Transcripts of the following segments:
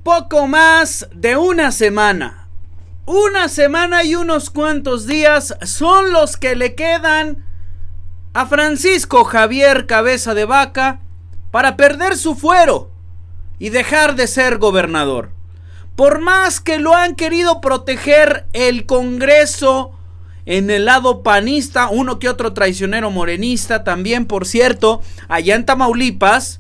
Poco más de una semana. Una semana y unos cuantos días son los que le quedan a Francisco Javier Cabeza de Vaca para perder su fuero y dejar de ser gobernador. Por más que lo han querido proteger el Congreso en el lado panista, uno que otro traicionero morenista también, por cierto, allá en Tamaulipas,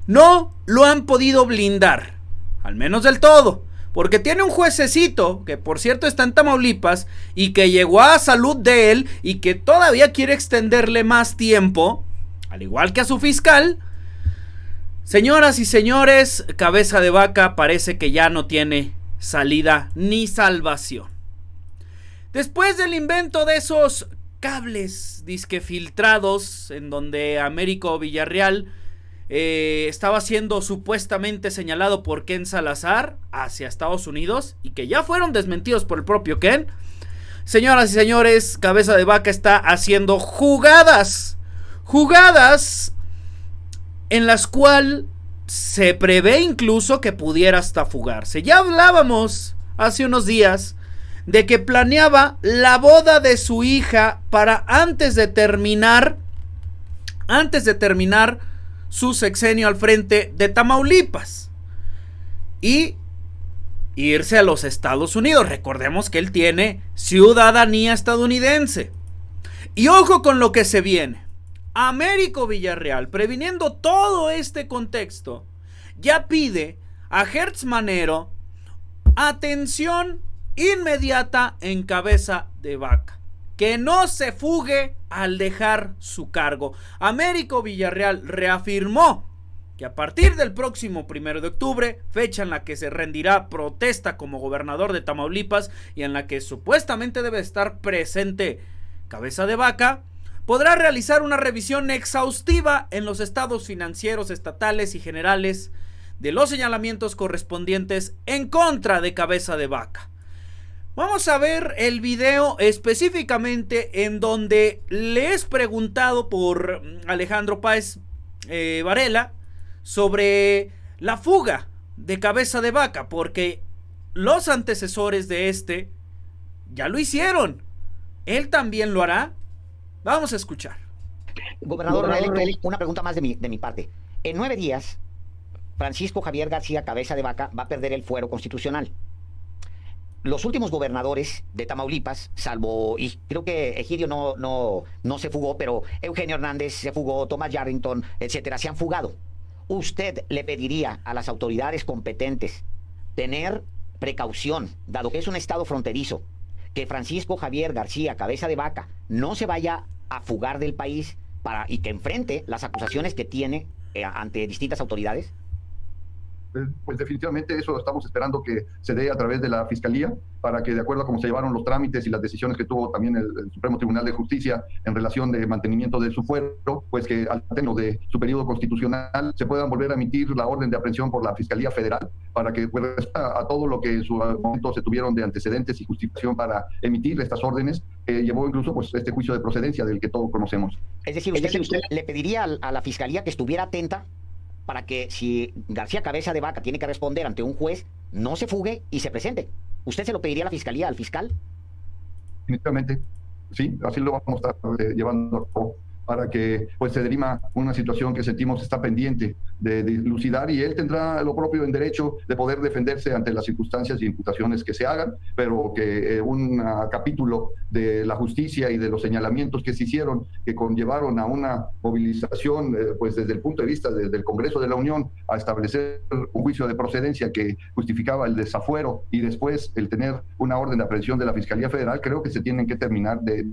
no lo han podido blindar, al menos del todo, porque tiene un juececito, que por cierto está en Tamaulipas, y que llegó a salud de él, y que todavía quiere extenderle más tiempo, al igual que a su fiscal. Señoras y señores, Cabeza de Vaca parece que ya no tiene salida ni salvación. Después del invento de esos cables disque filtrados, en donde Américo Villarreal estaba siendo supuestamente señalado por Ken Salazar hacia Estados Unidos, y que ya fueron desmentidos por el propio Ken. Señoras y señores, Cabeza de Vaca está haciendo jugadas en las cuales se prevé incluso que pudiera hasta fugarse. Ya hablábamos hace unos días de que planeaba la boda de su hija para antes de terminar su sexenio al frente de Tamaulipas y irse a los Estados Unidos. Recordemos que él tiene ciudadanía estadounidense. Y ojo con lo que se viene. Américo Villarreal, previniendo todo este contexto, ya pide a Hertz Manero atención inmediata en Cabeza de Vaca, que no se fugue al dejar su cargo. Américo Villarreal reafirmó que a partir del próximo 1 de octubre, fecha en la que se rendirá protesta como gobernador de Tamaulipas y en la que supuestamente debe estar presente Cabeza de Vaca, podrá realizar una revisión exhaustiva en los estados financieros estatales y generales de los señalamientos correspondientes en contra de Cabeza de Vaca. Vamos a ver el video específicamente en donde le es preguntado por Alejandro Páez Varela sobre la fuga de Cabeza de Vaca, porque los antecesores de este ya lo hicieron. ¿Él también lo hará? Vamos a escuchar. Gobernador electo, una pregunta más de mi parte. En 9 días, Francisco Javier García Cabeza de Vaca va a perder el fuero constitucional. Los últimos gobernadores de Tamaulipas, salvo, y creo que Egidio no se fugó, pero Eugenio Hernández se fugó, Tomás Yarrington, etcétera, se han fugado. ¿Usted le pediría a las autoridades competentes tener precaución, dado que es un estado fronterizo, que Francisco Javier García Cabeza de Vaca no se vaya a fugar del país y que enfrente las acusaciones que tiene ante distintas autoridades? Pues definitivamente eso estamos esperando que se dé a través de la Fiscalía, para que, de acuerdo a cómo se llevaron los trámites y las decisiones que tuvo también el Supremo Tribunal de Justicia en relación de mantenimiento de su fuero, pues que al término de su periodo constitucional se puedan volver a emitir la orden de aprehensión por la Fiscalía Federal, para que pues, a todo lo que en su momento se tuvieron de antecedentes y justificación para emitir estas órdenes, llevó incluso pues este juicio de procedencia del que todos conocemos. Es decir, usted le pediría a la Fiscalía que estuviera atenta para que, si García Cabeza de Vaca tiene que responder ante un juez, no se fugue y se presente. ¿Usted se lo pediría a la Fiscalía, al fiscal? Definitivamente, sí, así lo vamos a estar llevando a cabo, para que pues se dirima una situación que sentimos está pendiente de dilucidar, y él tendrá lo propio en derecho de poder defenderse ante las circunstancias y imputaciones que se hagan, pero que un capítulo de la justicia y de los señalamientos que se hicieron, que conllevaron a una movilización pues desde el punto de vista del Congreso de la Unión a establecer un juicio de procedencia que justificaba el desafuero y después el tener una orden de aprehensión de la Fiscalía Federal, creo que se tienen que terminar de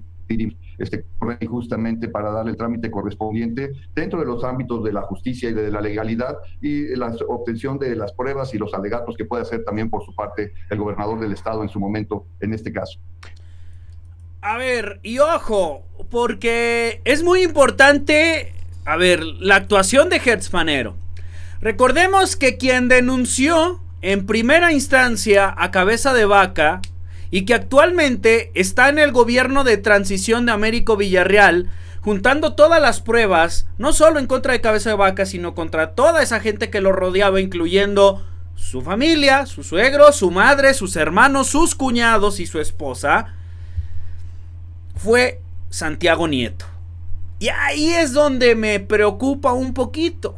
justamente para darle el trámite correspondiente dentro de los ámbitos de la justicia y de la legalidad, y la obtención de las pruebas y los alegatos que puede hacer también por su parte el gobernador del estado en su momento en este caso. A ver, y ojo, porque es muy importante, la actuación de Hertz Manero. Recordemos que quien denunció en primera instancia a Cabeza de Vaca y que actualmente está en el gobierno de transición de Américo Villarreal, juntando todas las pruebas, no solo en contra de Cabeza de Vaca, sino contra toda esa gente que lo rodeaba, incluyendo su familia, su suegro, su madre, sus hermanos, sus cuñados y su esposa, fue Santiago Nieto. Y ahí es donde me preocupa un poquito.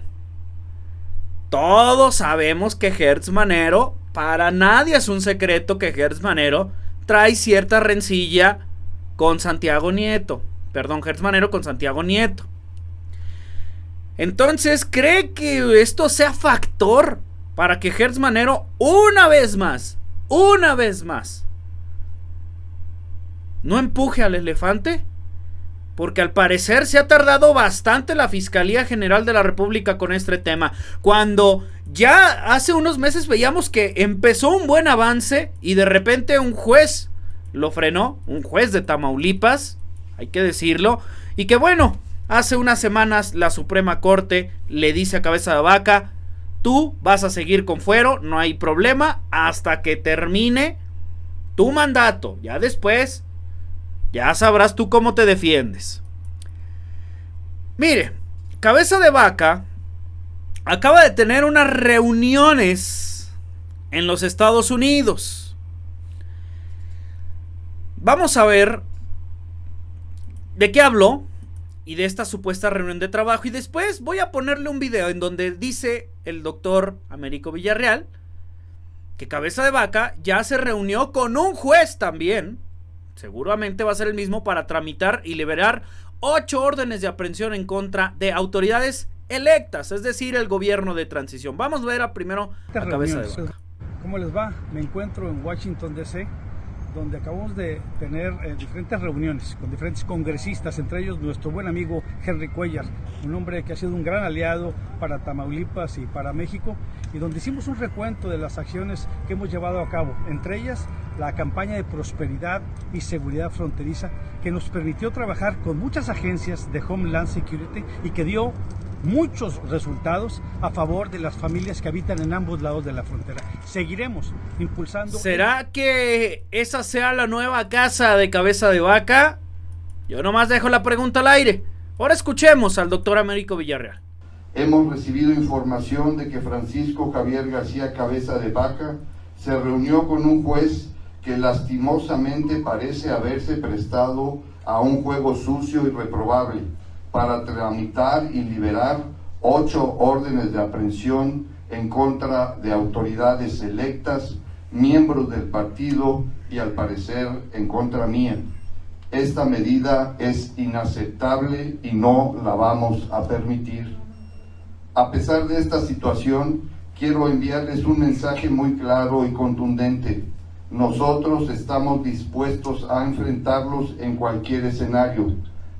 Todos sabemos que Gertz Manero, para nadie es un secreto que Gertz Manero trae cierta rencilla con Santiago Nieto. Perdón, Gertz Manero con Santiago Nieto. Entonces, ¿cree que esto sea factor para que Gertz Manero una vez más, no empuje al elefante? Porque al parecer se ha tardado bastante la Fiscalía General de la República con este tema. Cuando ya hace unos meses veíamos que empezó un buen avance y de repente un juez lo frenó, un juez de Tamaulipas, hay que decirlo, y que bueno, hace unas semanas la Suprema Corte le dice a Cabeza de Vaca: tú vas a seguir con fuero, no hay problema, hasta que termine tu mandato. Ya después, ya sabrás tú cómo te defiendes. Mire, Cabeza de Vaca acaba de tener unas reuniones en los Estados Unidos. Vamos a ver de qué habló y de esta supuesta reunión de trabajo, y después voy a ponerle un video en donde dice el doctor Américo Villarreal que Cabeza de Vaca ya se reunió con un juez también, seguramente va a ser el mismo, para tramitar y liberar 8 órdenes de aprehensión en contra de autoridades electas, es decir, el gobierno de transición. Vamos a ver primero a Cabeza de Vaca. ¿Cómo les va? Me encuentro en Washington, D.C., donde acabamos de tener diferentes reuniones con diferentes congresistas, entre ellos nuestro buen amigo Henry Cuellar, un hombre que ha sido un gran aliado para Tamaulipas y para México, y donde hicimos un recuento de las acciones que hemos llevado a cabo, entre ellas la campaña de prosperidad y seguridad fronteriza, que nos permitió trabajar con muchas agencias de Homeland Security y que dio muchos resultados a favor de las familias que habitan en ambos lados de la frontera. Seguiremos impulsando. ¿Será que esa sea la nueva casa de Cabeza de Vaca? Yo nomás dejo la pregunta al aire. Ahora escuchemos al doctor Américo Villarreal. Hemos recibido información de que Francisco Javier García Cabeza de Vaca se reunió con un juez que lastimosamente parece haberse prestado a un juego sucio y reprobable para tramitar y liberar 8 órdenes de aprehensión en contra de autoridades electas, miembros del partido y al parecer en contra mía. Esta medida es inaceptable y no la vamos a permitir. A pesar de esta situación, quiero enviarles un mensaje muy claro y contundente. Nosotros estamos dispuestos a enfrentarlos en cualquier escenario,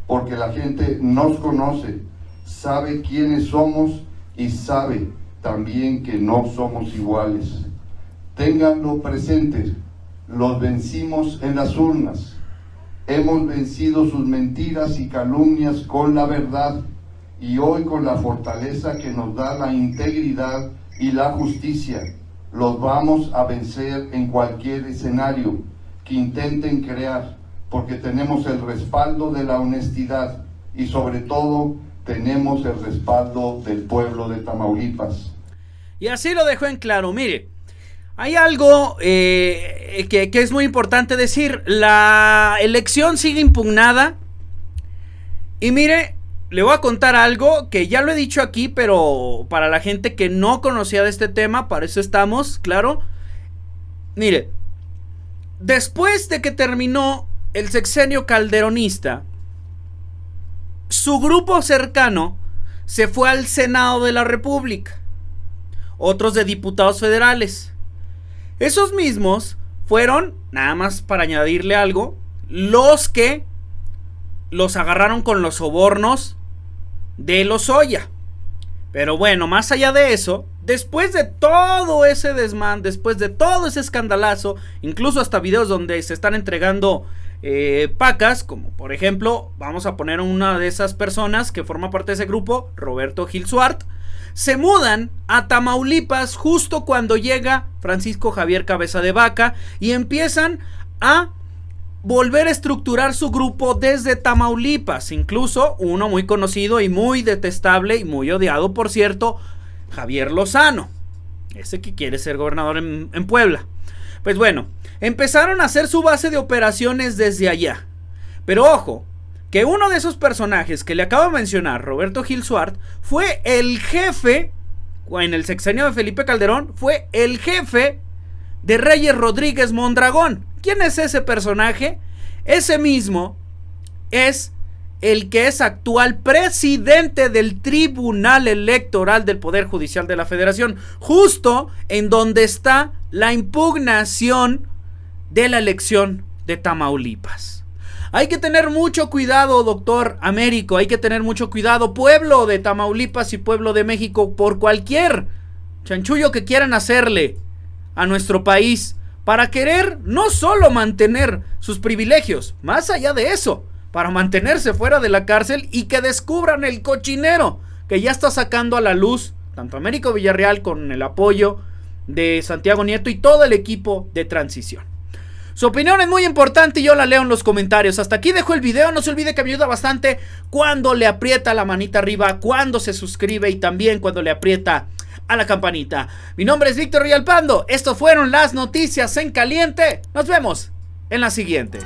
porque la gente nos conoce, sabe quiénes somos y sabe también que no somos iguales. Ténganlo presente, los vencimos en las urnas. Hemos vencido sus mentiras y calumnias con la verdad, y hoy con la fortaleza que nos da la integridad y la justicia, los vamos a vencer en cualquier escenario que intenten crear, porque tenemos el respaldo de la honestidad y sobre todo tenemos el respaldo del pueblo de Tamaulipas. Y así lo dejó en claro. Mire, hay algo que es muy importante decir. La elección sigue impugnada. Y mire, le voy a contar algo que ya lo he dicho aquí, pero para la gente que no conocía de este tema, para eso estamos, claro. Mire, después de que terminó el sexenio calderonista, su grupo cercano se fue al Senado de la República, otros de diputados federales. Esos mismos fueron, nada más para añadirle algo, los que los agarraron con los sobornos de Lozoya. Pero bueno, más allá de eso, después de todo ese desmán, después de todo ese escandalazo, incluso hasta videos donde se están entregando pacas, como por ejemplo, vamos a poner una de esas personas que forma parte de ese grupo, Roberto Gil Suart, se mudan a Tamaulipas justo cuando llega Francisco Javier Cabeza de Vaca y empiezan a volver a estructurar su grupo desde Tamaulipas. Incluso uno muy conocido y muy detestable y muy odiado, por cierto, Javier Lozano. ese que quiere ser gobernador en Puebla. Pues bueno, empezaron a hacer su base de operaciones desde allá. Pero ojo, que uno de esos personajes que le acabo de mencionar, Roberto Gil Suart, fue el jefe, en el sexenio de Felipe Calderón, fue el jefe de Reyes Rodríguez Mondragón. ¿Quién es ese personaje? Ese mismo es el que es actual presidente del Tribunal Electoral del Poder Judicial de la Federación, justo en donde está la impugnación de la elección de Tamaulipas. Hay que tener mucho cuidado, doctor Américo, hay que tener mucho cuidado, pueblo de Tamaulipas y pueblo de México, por cualquier chanchullo que quieran hacerle a nuestro país para querer no solo mantener sus privilegios, más allá de eso, para mantenerse fuera de la cárcel y que descubran el cochinero que ya está sacando a la luz tanto Américo Villarreal con el apoyo de Santiago Nieto y todo el equipo de transición. Su opinión es muy importante y yo la leo en los comentarios. Hasta aquí dejo el video. No se olvide que me ayuda bastante cuando le aprieta la manita arriba, cuando se suscribe y también cuando le aprieta a la campanita. Mi nombre es Víctor Villalpando. Estos fueron las noticias en caliente. Nos vemos en la siguiente.